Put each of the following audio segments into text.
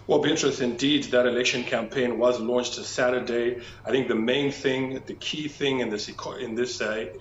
Well, Beatrice, indeed, that election campaign was launched Saturday. I think the main thing, the key thing in this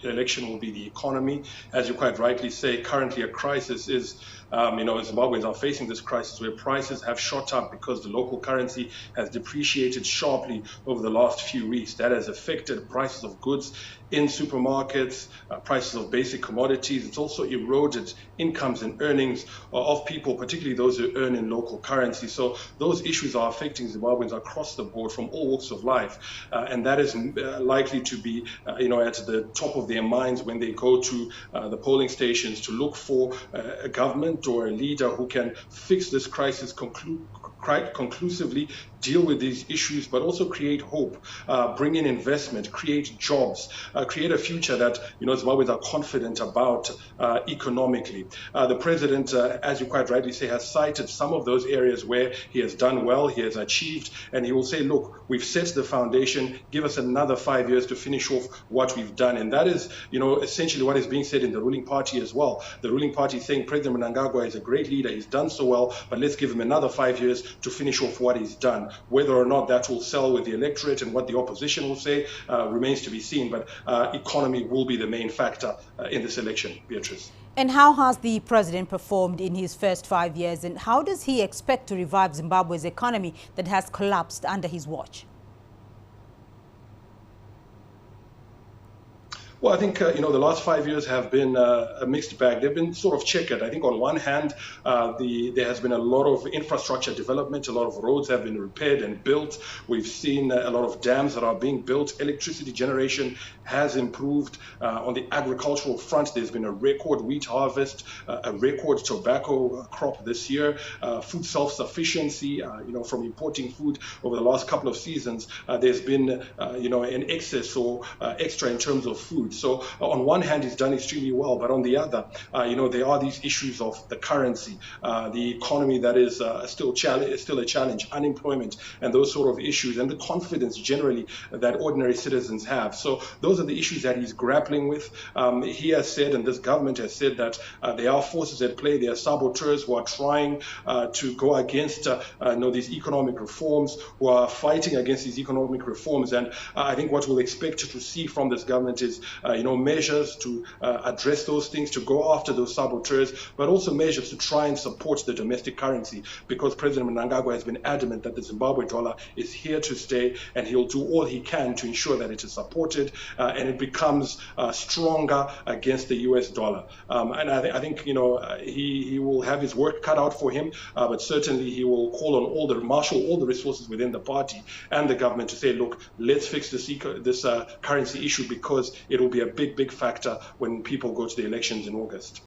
election will be the economy. As you quite rightly say, currently a crisis is, Zimbabweans are facing this crisis where prices have shot up because the local currency has depreciated sharply over the last few weeks. That has affected prices of goods in supermarkets, prices of basic commodities. It's also eroded incomes and earnings of people, particularly those who earn in local currency. So those issues are affecting Zimbabweans across the board from all walks of life. And that is likely to be, at the top of their minds when they go to the polling stations to look for a government or a leader who can fix this crisis conclusively, deal with these issues, but also create hope, bring in investment, create jobs, create a future that Zimbabweans are confident about economically. The president, as you quite rightly say, has cited some of those areas where he has done well, he has achieved, and he will say, look, we've set the foundation, give us another 5 years to finish off what we've done. And that is, essentially what is being said in the ruling party as well. The ruling party is saying President Mnangagwa is a great leader, he's done so well, but let's give him another 5 years to finish off what he's done. Whether or not that will sell with the electorate and what the opposition will say remains to be seen, but economy will be the main factor in this election, Beatrice. And how has the president performed in his first 5 years, and how does he expect to revive Zimbabwe's economy that has collapsed under his watch? Well, I think, the last 5 years have been a mixed bag. They've been sort of checkered. I think on one hand, there has been a lot of infrastructure development. A lot of roads have been repaired and built. We've seen a lot of dams that are being built. Electricity generation has improved. On the agricultural front, there's been a record wheat harvest, a record tobacco crop this year, food self-sufficiency, from importing food over the last couple of seasons. There's been, an excess or extra in terms of food. So on one hand, he's done extremely well, but on the other, there are these issues of the currency, the economy that is still a challenge, unemployment, and those sort of issues, and the confidence generally that ordinary citizens have. So those are the issues that he's grappling with. He has said, and this government has said, that there are forces at play, there are saboteurs who are trying to go against these economic reforms, who are fighting against these economic reforms. And I think what we'll expect to see from this government is measures to address those things, to go after those saboteurs, but also measures to try and support the domestic currency, because President Mnangagwa has been adamant that the Zimbabwe dollar is here to stay, and he'll do all he can to ensure that it is supported and it becomes stronger against the US dollar. And I think, he will have his work cut out for him, but certainly he will call on marshal all the resources within the party and the government to say, look, let's fix this currency issue, because it will be a big factor when people go to the elections in August.